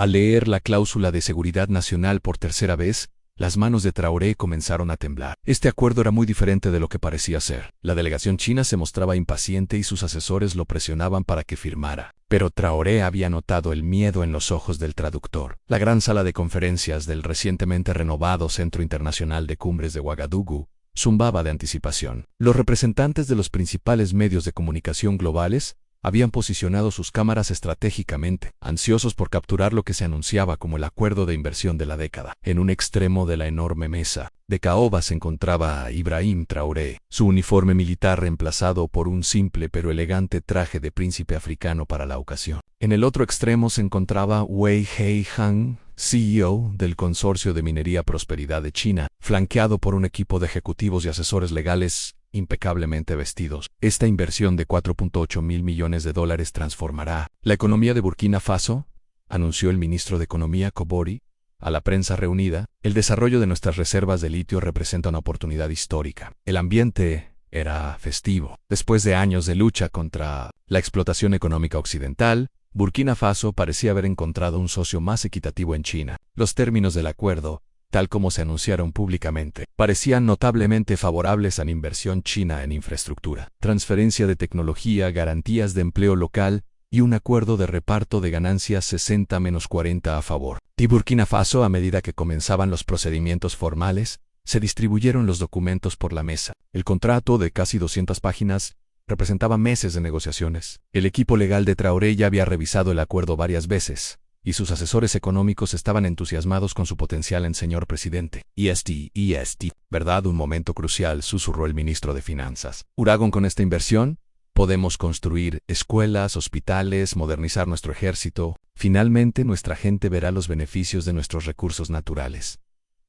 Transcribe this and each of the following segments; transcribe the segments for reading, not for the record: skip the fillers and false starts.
Al leer la cláusula de seguridad nacional por tercera vez, las manos de Traoré comenzaron a temblar. Este acuerdo era muy diferente de lo que parecía ser. La delegación china se mostraba impaciente y sus asesores lo presionaban para que firmara. Pero Traoré había notado el miedo en los ojos del traductor. La gran sala de conferencias del recientemente renovado Centro Internacional de Cumbres de Ouagadougou zumbaba de anticipación. Los representantes de los principales medios de comunicación globales habían posicionado sus cámaras estratégicamente, ansiosos por capturar lo que se anunciaba como el acuerdo de inversión de la década. En un extremo de la enorme mesa de caoba se encontraba Ibrahim Traoré, su uniforme militar reemplazado por un simple pero elegante traje de príncipe africano para la ocasión. En el otro extremo se encontraba Wei Heihang, CEO del Consorcio de Minería Prosperidad de China, flanqueado por un equipo de ejecutivos y asesores legales impecablemente vestidos. Esta inversión de 4.8 mil millones de dólares transformará la economía de Burkina Faso, anunció el ministro de Economía Kobori a la prensa reunida. El desarrollo de nuestras reservas de litio representa una oportunidad histórica. El ambiente era festivo. Después de años de lucha contra la explotación económica occidental, Burkina Faso parecía haber encontrado un socio más equitativo en China. Los términos del acuerdo, tal como se anunciaron públicamente, parecían notablemente favorables a la inversión china en infraestructura, transferencia de tecnología, garantías de empleo local y un acuerdo de reparto de ganancias 60-40 a favor de Burkina Faso. A medida que comenzaban los procedimientos formales, se distribuyeron los documentos por la mesa. El contrato, de casi 200 páginas, representaba meses de negociaciones. El equipo legal de Traoré ya había revisado el acuerdo varias veces, y sus asesores económicos estaban entusiasmados con su potencial en señor presidente. EST, ¿verdad? Un momento crucial, susurró el ministro de Finanzas. Uragon, con esta inversión, podemos construir escuelas, hospitales, modernizar nuestro ejército. Finalmente, nuestra gente verá los beneficios de nuestros recursos naturales.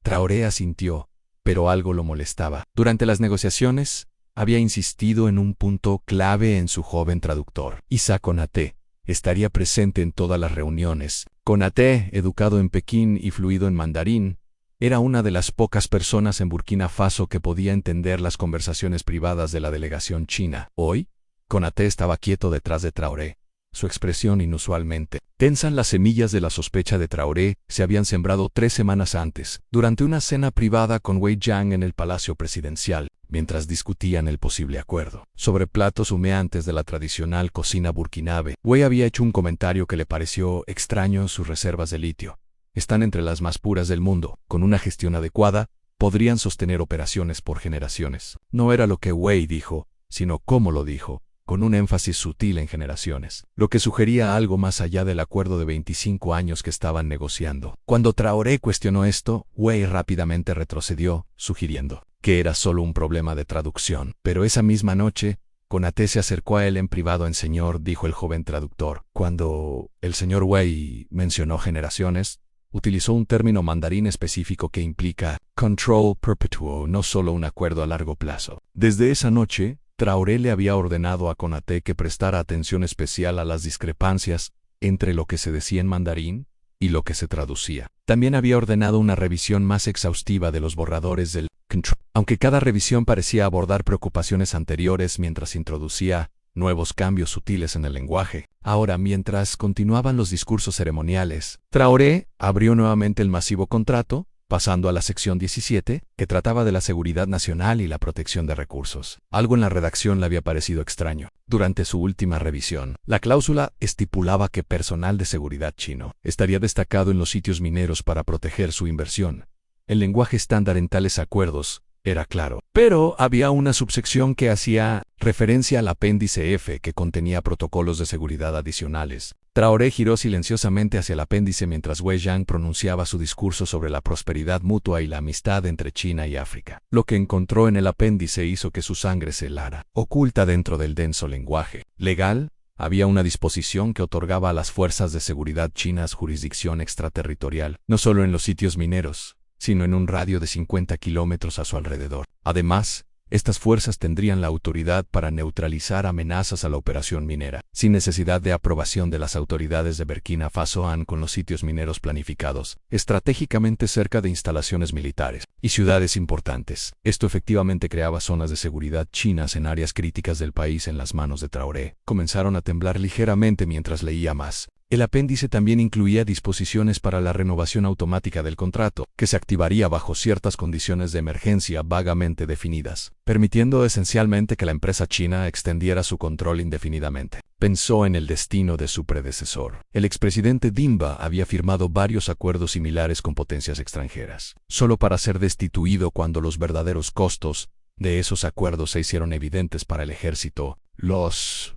Traoré asintió, pero algo lo molestaba. Durante las negociaciones, había insistido en un punto clave en su joven traductor. Issa Konaté estaría presente en todas las reuniones. Konaté, educado en Pekín y fluido en mandarín, era una de las pocas personas en Burkina Faso que podía entender las conversaciones privadas de la delegación china. Hoy, Konaté estaba quieto detrás de Traoré. Su expresión inusualmente tensa. Las semillas de la sospecha de Traoré se habían sembrado 3 semanas antes, durante una cena privada con Wei Jiang en el Palacio Presidencial, mientras discutían el posible acuerdo. Sobre platos humeantes de la tradicional cocina burkinabé, Wei había hecho un comentario que le pareció extraño. Sus reservas de litio están entre las más puras del mundo. Con una gestión adecuada, podrían sostener operaciones por generaciones. No era lo que Wei dijo, sino cómo lo dijo, con un énfasis sutil en generaciones, lo que sugería algo más allá del acuerdo de 25 años que estaban negociando. Cuando Traoré cuestionó esto, Wei rápidamente retrocedió, sugiriendo que era solo un problema de traducción. Pero esa misma noche, Konaté se acercó a él en privado. Señor, dijo el joven traductor. Cuando el señor Wei mencionó generaciones, utilizó un término mandarín específico que implica control perpetuo, no solo un acuerdo a largo plazo. Desde esa noche, Traoré le había ordenado a Konaté que prestara atención especial a las discrepancias entre lo que se decía en mandarín y lo que se traducía. También había ordenado una revisión más exhaustiva de los borradores del control, aunque cada revisión parecía abordar preocupaciones anteriores mientras introducía nuevos cambios sutiles en el lenguaje. Ahora, mientras continuaban los discursos ceremoniales, Traoré abrió nuevamente el masivo contrato, pasando a la sección 17, que trataba de la seguridad nacional y la protección de recursos. Algo en la redacción le había parecido extraño. Durante su última revisión, la cláusula estipulaba que personal de seguridad chino estaría destacado en los sitios mineros para proteger su inversión. El lenguaje estándar en tales acuerdos era claro, pero había una subsección que hacía referencia al apéndice F, que contenía protocolos de seguridad adicionales. Traoré giró silenciosamente hacia el apéndice mientras Wei Jiang pronunciaba su discurso sobre la prosperidad mutua y la amistad entre China y África. Lo que encontró en el apéndice hizo que su sangre se helara. Oculta dentro del denso lenguaje legal, había una disposición que otorgaba a las fuerzas de seguridad chinas jurisdicción extraterritorial, no solo en los sitios mineros, sino en un radio de 50 kilómetros a su alrededor. Además, estas fuerzas tendrían la autoridad para neutralizar amenazas a la operación minera, sin necesidad de aprobación de las autoridades de Burkina Faso con los sitios mineros planificados, estratégicamente cerca de instalaciones militares y ciudades importantes. Esto efectivamente creaba zonas de seguridad chinas en áreas críticas del país. En las manos de Traoré comenzaron a temblar ligeramente mientras leía más. El apéndice también incluía disposiciones para la renovación automática del contrato, que se activaría bajo ciertas condiciones de emergencia vagamente definidas, permitiendo esencialmente que la empresa china extendiera su control indefinidamente. Pensó en el destino de su predecesor. El expresidente Dimba había firmado varios acuerdos similares con potencias extranjeras, solo para ser destituido cuando los verdaderos costos de esos acuerdos se hicieron evidentes para el ejército, los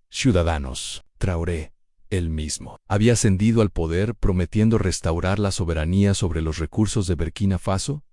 ciudadanos. Traoré, él mismo, había ascendido al poder prometiendo restaurar la soberanía sobre los recursos de Burkina Faso.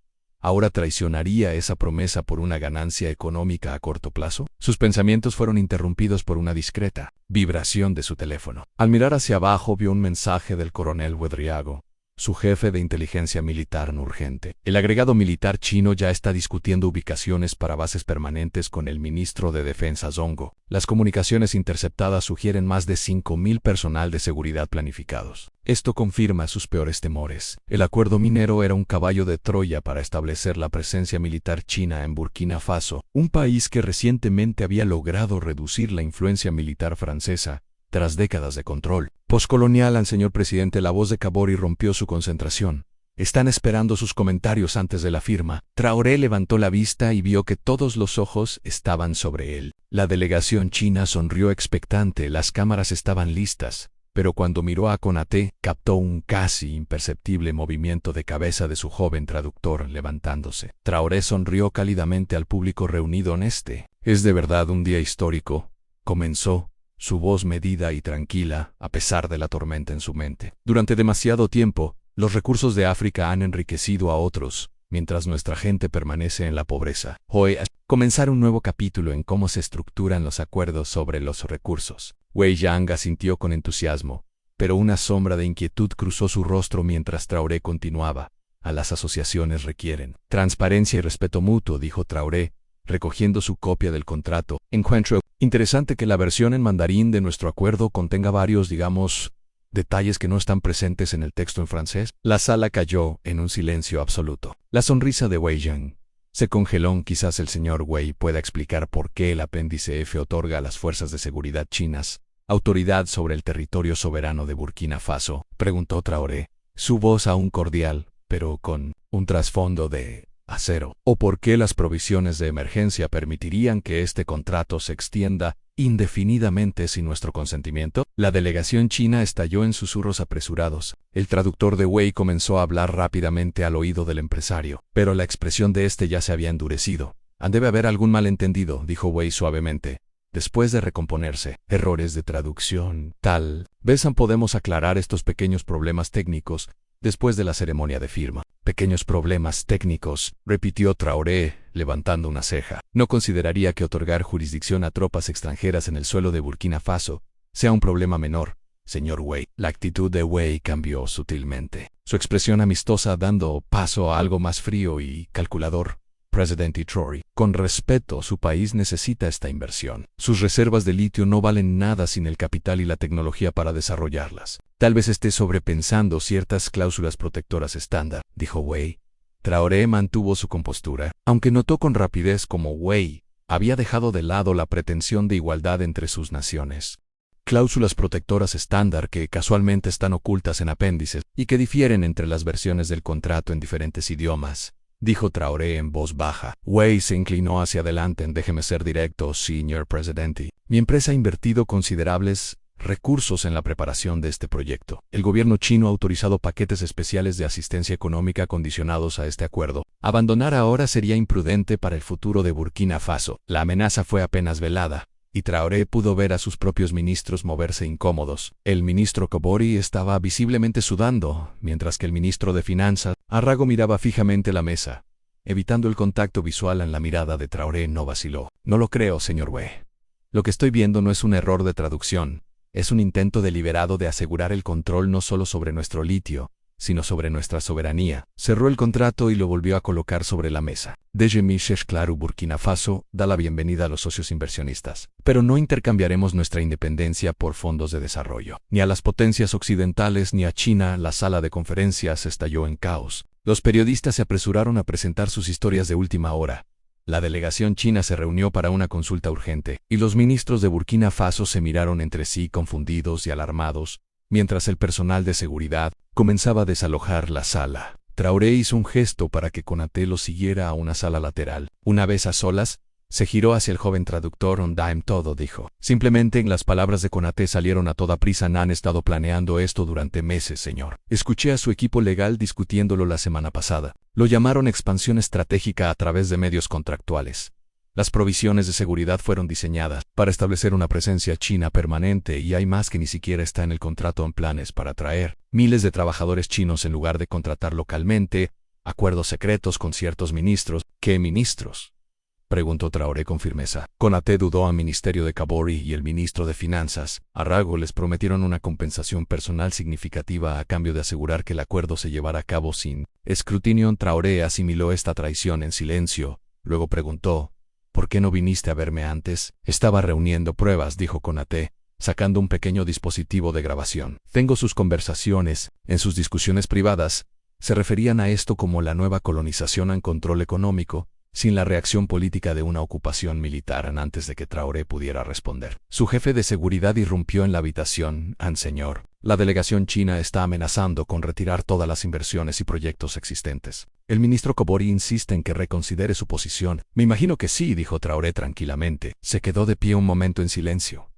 ¿Ahora traicionaría esa promesa por una ganancia económica a corto plazo? Sus pensamientos fueron interrumpidos por una discreta vibración de su teléfono. Al mirar hacia abajo vio un mensaje del coronel Wedriago, su jefe de inteligencia militar no urgente. El agregado militar chino ya está discutiendo ubicaciones para bases permanentes con el ministro de Defensa Zongo. Las comunicaciones interceptadas sugieren más de 5.000 personal de seguridad planificados. Esto confirma sus peores temores. El acuerdo minero era un caballo de Troya para establecer la presencia militar china en Burkina Faso, un país que recientemente había logrado reducir la influencia militar francesa tras décadas de control poscolonial. Al señor presidente, la voz de Kabori rompió su concentración. Están esperando sus comentarios antes de la firma. Traoré levantó la vista y vio que todos los ojos estaban sobre él. La delegación china sonrió expectante, las cámaras estaban listas, pero cuando miró a Konaté, captó un casi imperceptible movimiento de cabeza de su joven traductor levantándose. Traoré sonrió cálidamente al público reunido en este. «Es de verdad un día histórico», comenzó, su voz medida y tranquila, a pesar de la tormenta en su mente. «Durante demasiado tiempo, los recursos de África han enriquecido a otros, mientras nuestra gente permanece en la pobreza. Hoy, comenzar un nuevo capítulo en cómo se estructuran los acuerdos sobre los recursos». Wei Yang asintió con entusiasmo, pero una sombra de inquietud cruzó su rostro mientras Traoré continuaba. «A las asociaciones requieren transparencia y respeto mutuo», dijo Traoré, recogiendo su copia del contrato. «Encuentro interesante que la versión en mandarín de nuestro acuerdo contenga varios, detalles que no están presentes en el texto en francés». La sala cayó en un silencio absoluto. La sonrisa de Wei Yang se congeló. «Quizás el señor Wei pueda explicar por qué el apéndice F otorga a las fuerzas de seguridad chinas autoridad sobre el territorio soberano de Burkina Faso», preguntó Traoré, su voz aún cordial, pero con un trasfondo de acero. «¿O por qué las provisiones de emergencia permitirían que este contrato se extienda indefinidamente sin nuestro consentimiento?» La delegación china estalló en susurros apresurados. El traductor de Wei comenzó a hablar rápidamente al oído del empresario, pero la expresión de este ya se había endurecido. «Debe haber algún malentendido», dijo Wei suavemente, después de recomponerse. «Errores de traducción. Tal vez podemos aclarar estos pequeños problemas técnicos después de la ceremonia de firma». «Pequeños problemas técnicos», repitió Traoré, levantando una ceja. «No consideraría que otorgar jurisdicción a tropas extranjeras en el suelo de Burkina Faso sea un problema menor, señor Wei». La actitud de Wei cambió sutilmente, su expresión amistosa dando paso a algo más frío y calculador. «Presidente Traoré, con respeto, su país necesita esta inversión. Sus reservas de litio no valen nada sin el capital y la tecnología para desarrollarlas. Tal vez esté sobrepensando ciertas cláusulas protectoras estándar», dijo Wei. Traoré mantuvo su compostura, aunque notó con rapidez cómo Wei había dejado de lado la pretensión de igualdad entre sus naciones. «Cláusulas protectoras estándar que casualmente están ocultas en apéndices y que difieren entre las versiones del contrato en diferentes idiomas», dijo Traoré en voz baja. Wei se inclinó hacia adelante. «Déjeme ser directo, señor presidente. Mi empresa ha invertido considerables recursos en la preparación de este proyecto. El gobierno chino ha autorizado paquetes especiales de asistencia económica condicionados a este acuerdo. Abandonar ahora sería imprudente para el futuro de Burkina Faso». La amenaza fue apenas velada, y Traoré pudo ver a sus propios ministros moverse incómodos. El ministro Kabori estaba visiblemente sudando, mientras que el ministro de Finanzas, Arrago, miraba fijamente la mesa. Evitando el contacto visual en la mirada de Traoré, no vaciló. «No lo creo, señor Wei. Lo que estoy viendo no es un error de traducción. Es un intento deliberado de asegurar el control no solo sobre nuestro litio, sino sobre nuestra soberanía». Cerró el contrato y lo volvió a colocar sobre la mesa. «Desde claro, Burkina Faso da la bienvenida a los socios inversionistas, pero no intercambiaremos nuestra independencia por fondos de desarrollo. Ni a las potencias occidentales ni a China». La sala de conferencias estalló en caos. Los periodistas se apresuraron a presentar sus historias de última hora. La delegación china se reunió para una consulta urgente, y los ministros de Burkina Faso se miraron entre sí confundidos y alarmados, mientras el personal de seguridad comenzaba a desalojar la sala. Traoré hizo un gesto para que Konaté lo siguiera a una sala lateral. Una vez a solas, se giró hacia el joven traductor. Ondime todo, dijo. Simplemente en las palabras de Konaté salieron a toda prisa. Han estado planeando esto durante meses, señor. Escuché a su equipo legal discutiéndolo la semana pasada. Lo llamaron expansión estratégica a través de medios contractuales. Las provisiones de seguridad fueron diseñadas para establecer una presencia china permanente y hay más que ni siquiera está en el contrato en planes para atraer miles de trabajadores chinos en lugar de contratar localmente, acuerdos secretos con ciertos ministros. ¿Qué ministros?, preguntó Traoré con firmeza. Konaté dudó al ministerio de Kabore y el ministro de Finanzas. A Rago les prometieron una compensación personal significativa a cambio de asegurar que el acuerdo se llevara a cabo sin escrutinio. Traoré asimiló esta traición en silencio, luego preguntó: ¿por qué no viniste a verme antes? Estaba reuniendo pruebas, dijo Konaté, sacando un pequeño dispositivo de grabación. Tengo sus conversaciones. En sus discusiones privadas, se referían a esto como la nueva colonización en control económico, sin la reacción política de una ocupación militar. Antes de que Traoré pudiera responder, su jefe de seguridad irrumpió en la habitación. Señor, la delegación china está amenazando con retirar todas las inversiones y proyectos existentes. El ministro Kabore insiste en que reconsidere su posición. Me imagino que sí, dijo Traoré tranquilamente. Se quedó de pie un momento en silencio.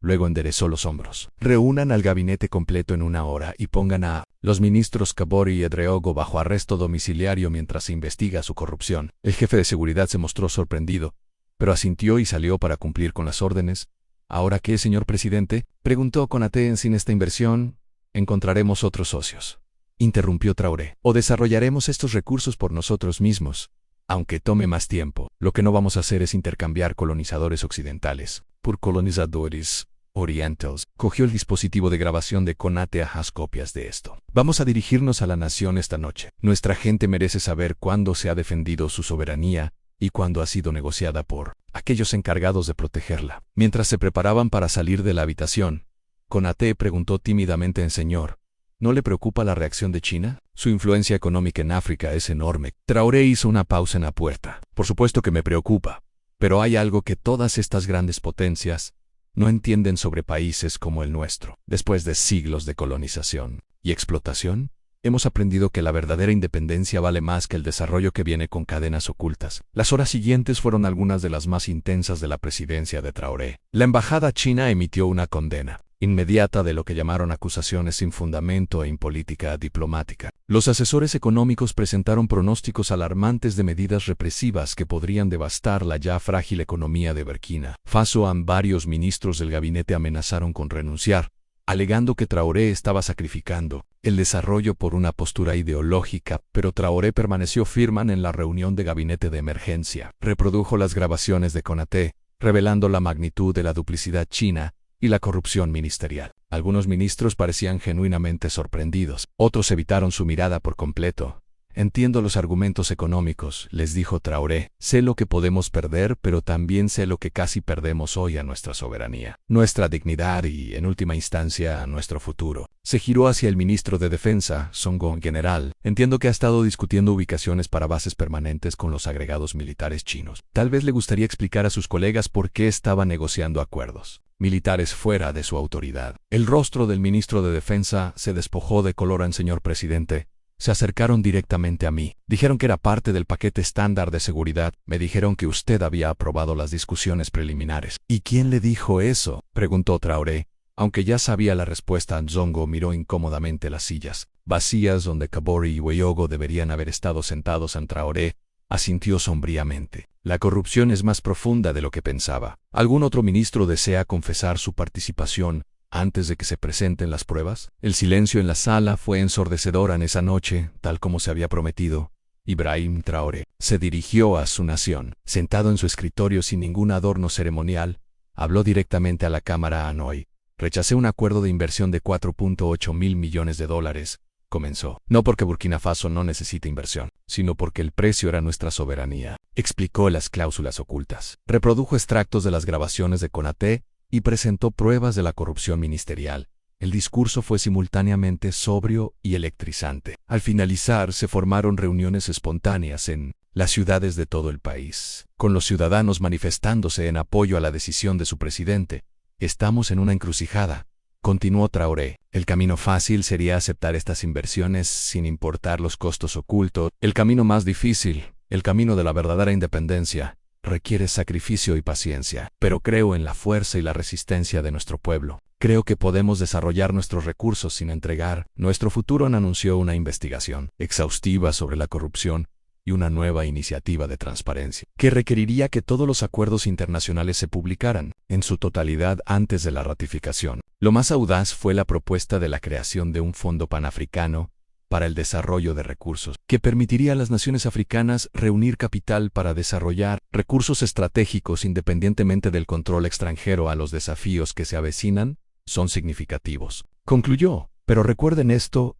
Luego enderezó los hombros. Reúnan al gabinete completo en 1 hora y pongan a los ministros Kabore y Edreogo bajo arresto domiciliario mientras se investiga su corrupción. El jefe de seguridad se mostró sorprendido, pero asintió y salió para cumplir con las órdenes. ¿Ahora qué, señor presidente?, preguntó Konaté. Sin esta inversión, encontraremos otros socios, interrumpió Traoré. O desarrollaremos estos recursos por nosotros mismos, aunque tome más tiempo. Lo que no vamos a hacer es intercambiar colonizadores occidentales por colonizadores orientals. Cogió el dispositivo de grabación de Konaté. Haz copias de esto. Vamos a dirigirnos a la nación esta noche. Nuestra gente merece saber cuándo se ha defendido su soberanía y cuándo ha sido negociada por aquellos encargados de protegerla. Mientras se preparaban para salir de la habitación, Konaté preguntó tímidamente: Señor, ¿no le preocupa la reacción de China? Su influencia económica en África es enorme. Traoré hizo una pausa en la puerta. Por supuesto que me preocupa, pero hay algo que todas estas grandes potencias no entienden sobre países como el nuestro. Después de siglos de colonización y explotación, hemos aprendido que la verdadera independencia vale más que el desarrollo que viene con cadenas ocultas. Las horas siguientes fueron algunas de las más intensas de la presidencia de Traoré. La embajada china emitió una condena inmediata de lo que llamaron acusaciones sin fundamento e impolítica diplomática. Los asesores económicos presentaron pronósticos alarmantes de medidas represivas que podrían devastar la ya frágil economía de Burkina Faso. Varios ministros del gabinete amenazaron con renunciar, alegando que Traoré estaba sacrificando el desarrollo por una postura ideológica, pero Traoré permaneció firme. En la reunión de gabinete de emergencia, reprodujo las grabaciones de Konaté, revelando la magnitud de la duplicidad china y la corrupción ministerial. Algunos ministros parecían genuinamente sorprendidos, otros evitaron su mirada por completo. Entiendo los argumentos económicos, les dijo Traoré. Sé lo que podemos perder, pero también sé lo que casi perdemos hoy: a nuestra soberanía, nuestra dignidad y, en última instancia, a nuestro futuro. Se giró hacia el ministro de Defensa, Songo. General, entiendo que ha estado discutiendo ubicaciones para bases permanentes con los agregados militares chinos. Tal vez le gustaría explicar a sus colegas por qué estaba negociando acuerdos militares fuera de su autoridad. El rostro del ministro de Defensa se despojó de color. Señor presidente, se acercaron directamente a mí. Dijeron que era parte del paquete estándar de seguridad. Me dijeron que usted había aprobado las discusiones preliminares. ¿Y quién le dijo eso?, preguntó Traoré. Aunque ya sabía la respuesta, Nzongo miró incómodamente las sillas vacías donde Kabore y Weyogo deberían haber estado sentados. Traoré asintió sombríamente. La corrupción es más profunda de lo que pensaba. ¿Algún otro ministro desea confesar su participación antes de que se presenten las pruebas? El silencio en la sala fue ensordecedor en esa noche, tal como se había prometido. Ibrahim Traoré se dirigió a su nación. Sentado en su escritorio sin ningún adorno ceremonial, habló directamente a la cámara. Hanoi. Rechacé un acuerdo de inversión de 4.8 mil millones de dólares, comenzó. No porque Burkina Faso no necesite inversión, sino porque el precio era nuestra soberanía. Explicó las cláusulas ocultas. Reprodujo extractos de las grabaciones de Konaté y presentó pruebas de la corrupción ministerial. El discurso fue simultáneamente sobrio y electrizante. Al finalizar, se formaron reuniones espontáneas en las ciudades de todo el país, con los ciudadanos manifestándose en apoyo a la decisión de su presidente. Estamos en una encrucijada, Continuó Traoré. El camino fácil sería aceptar estas inversiones sin importar los costos ocultos. El camino más difícil, el camino de la verdadera independencia, requiere sacrificio y paciencia. Pero creo en la fuerza y la resistencia de nuestro pueblo. Creo que podemos desarrollar nuestros recursos sin entregar nuestro futuro. Anunció una investigación exhaustiva sobre la corrupción y una nueva iniciativa de transparencia, que requeriría que todos los acuerdos internacionales se publicaran, en su totalidad antes de la ratificación. Lo más audaz fue la propuesta de la creación de un fondo panafricano para el desarrollo de recursos, que permitiría a las naciones africanas reunir capital para desarrollar recursos estratégicos independientemente del control extranjero. A los desafíos que se avecinan son significativos. Concluyó, pero recuerden esto,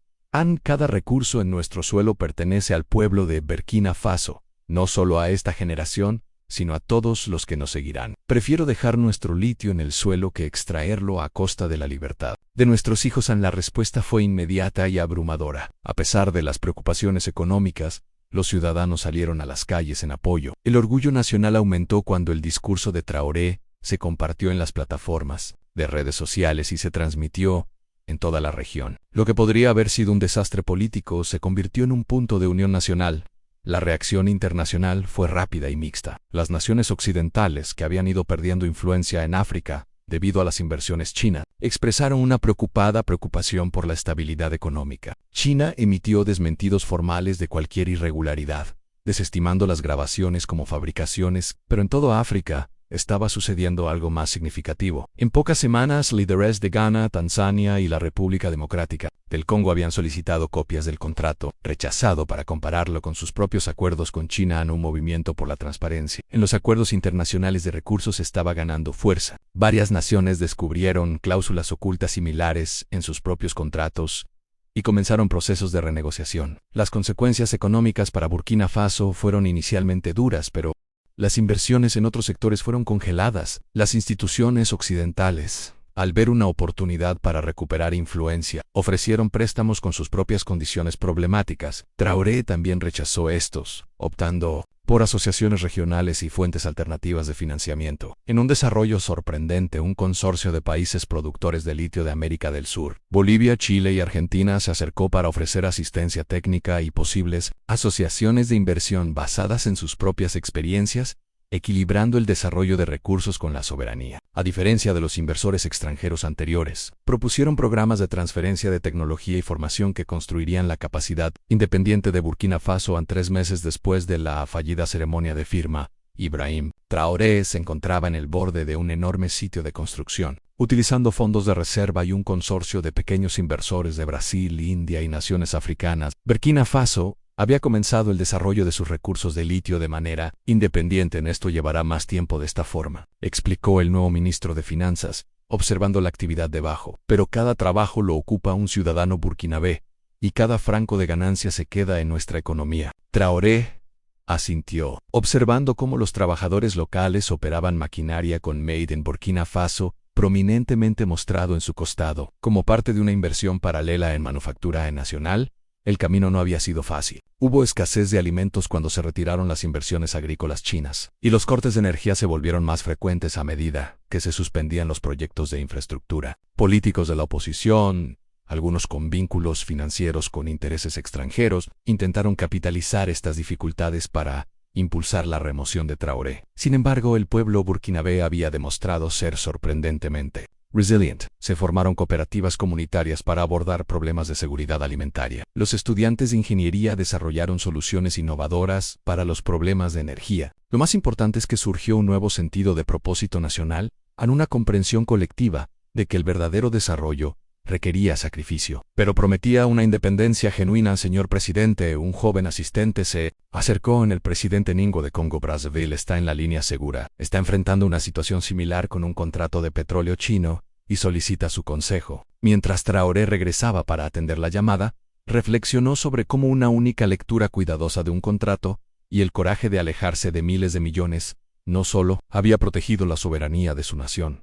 cada recurso en nuestro suelo pertenece al pueblo de Burkina Faso, no solo a esta generación, sino a todos los que nos seguirán. Prefiero dejar nuestro litio en el suelo que extraerlo a costa de la libertad de nuestros hijos. La respuesta fue inmediata y abrumadora. A pesar de las preocupaciones económicas, los ciudadanos salieron a las calles en apoyo. El orgullo nacional aumentó cuando el discurso de Traoré se compartió en las plataformas de redes sociales y se transmitió en toda la región. Lo que podría haber sido un desastre político se convirtió en un punto de unión nacional. La reacción internacional fue rápida y mixta. Las naciones occidentales, que habían ido perdiendo influencia en África debido a las inversiones chinas, expresaron una preocupación por la estabilidad económica. China emitió desmentidos formales de cualquier irregularidad, desestimando las grabaciones como fabricaciones, pero en toda África estaba sucediendo algo más significativo. En pocas semanas, líderes de Ghana, Tanzania y la República Democrática del Congo habían solicitado copias del contrato, rechazado para compararlo con sus propios acuerdos con China. Un movimiento por la transparencia en los acuerdos internacionales de recursos estaba ganando fuerza. Varias naciones descubrieron cláusulas ocultas similares en sus propios contratos y comenzaron procesos de renegociación. Las consecuencias económicas para Burkina Faso fueron inicialmente duras, pero las inversiones en otros sectores fueron congeladas. Las instituciones occidentales, al ver una oportunidad para recuperar influencia, ofrecieron préstamos con sus propias condiciones problemáticas. Traoré también rechazó estos, optando por asociaciones regionales y fuentes alternativas de financiamiento. En un desarrollo sorprendente, un consorcio de países productores de litio de América del Sur, Bolivia, Chile y Argentina se acercó para ofrecer asistencia técnica y posibles asociaciones de inversión basadas en sus propias experiencias, equilibrando el desarrollo de recursos con la soberanía. A diferencia de los inversores extranjeros anteriores, propusieron programas de transferencia de tecnología y formación que construirían la capacidad independiente de Burkina Faso. 3 meses después de la fallida ceremonia de firma, Ibrahim Traoré se encontraba en el borde de un enorme sitio de construcción, utilizando fondos de reserva y un consorcio de pequeños inversores de Brasil, India y naciones africanas. Burkina Faso había comenzado el desarrollo de sus recursos de litio de manera independiente. Esto llevará más tiempo de esta forma, explicó el nuevo ministro de Finanzas, observando la actividad debajo. Pero cada trabajo lo ocupa un ciudadano burkinabé, y cada franco de ganancia se queda en nuestra economía. Traoré asintió, observando cómo los trabajadores locales operaban maquinaria con Made in Burkina Faso, prominentemente mostrado en su costado, como parte de una inversión paralela en manufactura nacional. El camino no había sido fácil. Hubo escasez de alimentos cuando se retiraron las inversiones agrícolas chinas, y los cortes de energía se volvieron más frecuentes a medida que se suspendían los proyectos de infraestructura. Políticos de la oposición, algunos con vínculos financieros con intereses extranjeros, intentaron capitalizar estas dificultades para impulsar la remoción de Traoré. Sin embargo, el pueblo burkinabé había demostrado ser sorprendentemente resilient. Se formaron cooperativas comunitarias para abordar problemas de seguridad alimentaria. Los estudiantes de ingeniería desarrollaron soluciones innovadoras para los problemas de energía. Lo más importante es que surgió un nuevo sentido de propósito nacional, una comprensión colectiva de que el verdadero desarrollo requería sacrificio, pero prometía una independencia genuina. Señor presidente, un joven asistente se acercó. El presidente Ningo de Congo Brazzaville está en la línea segura. Está enfrentando una situación similar con un contrato de petróleo chino y solicita su consejo. Mientras Traoré regresaba para atender la llamada, reflexionó sobre cómo una única lectura cuidadosa de un contrato y el coraje de alejarse de miles de millones no solo había protegido la soberanía de su nación,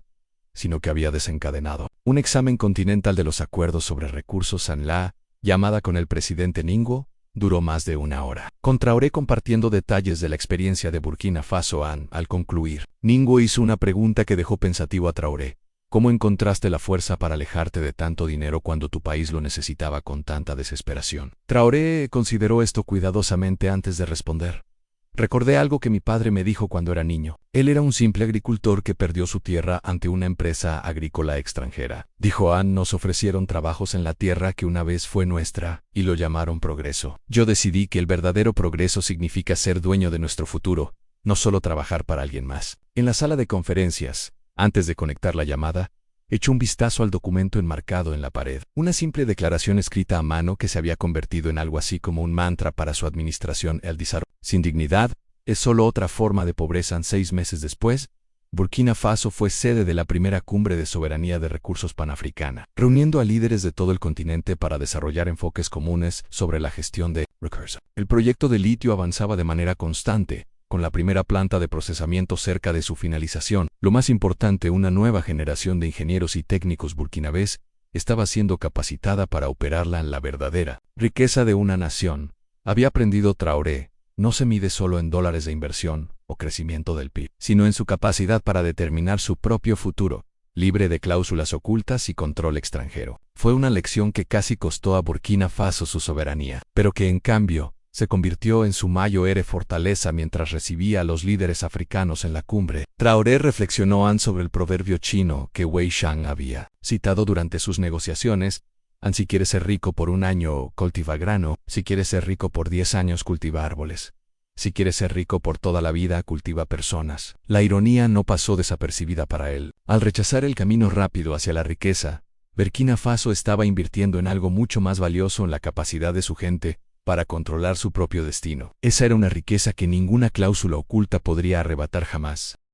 sino que había desencadenado un examen continental de los acuerdos sobre recursos. La llamada con el presidente Ningo duró más de 1 hora, con Traoré compartiendo detalles de la experiencia de Burkina Faso. Al concluir, Ningo hizo una pregunta que dejó pensativo a Traoré. ¿Cómo encontraste la fuerza para alejarte de tanto dinero cuando tu país lo necesitaba con tanta desesperación? Traoré consideró esto cuidadosamente antes de responder. Recordé algo que mi padre me dijo cuando era niño. Él era un simple agricultor que perdió su tierra ante una empresa agrícola extranjera. Dijo: nos ofrecieron trabajos en la tierra que una vez fue nuestra, y lo llamaron progreso. Yo decidí que el verdadero progreso significa ser dueño de nuestro futuro, no solo trabajar para alguien más. En la sala de conferencias, antes de conectar la llamada, echó un vistazo al documento enmarcado en la pared. Una simple declaración escrita a mano que se había convertido en algo así como un mantra para su administración. El desarrollo sin dignidad es solo otra forma de pobreza. 6 meses después, Burkina Faso fue sede de la primera cumbre de soberanía de recursos panafricana, reuniendo a líderes de todo el continente para desarrollar enfoques comunes sobre la gestión de recursos. El proyecto de litio avanzaba de manera constante, con la primera planta de procesamiento cerca de su finalización. Lo más importante, una nueva generación de ingenieros y técnicos burkinabés estaba siendo capacitada para operarla. En la verdadera riqueza de una nación, había aprendido Traoré, no se mide solo en dólares de inversión o crecimiento del PIB, sino en su capacidad para determinar su propio futuro, libre de cláusulas ocultas y control extranjero. Fue una lección que casi costó a Burkina Faso su soberanía, pero que en cambio se convirtió en su mayor fortaleza mientras recibía a los líderes africanos en la cumbre. Traoré reflexionó sobre el proverbio chino que Wei Shan había citado durante sus negociaciones: si quieres ser rico por un año, cultiva grano; si quieres ser rico por 10 años, cultiva árboles; si quieres ser rico por toda la vida, cultiva personas. La ironía no pasó desapercibida para él. Al rechazar el camino rápido hacia la riqueza, Burkina Faso estaba invirtiendo en algo mucho más valioso: en la capacidad de su gente para controlar su propio destino. Esa era una riqueza que ninguna cláusula oculta podría arrebatar jamás.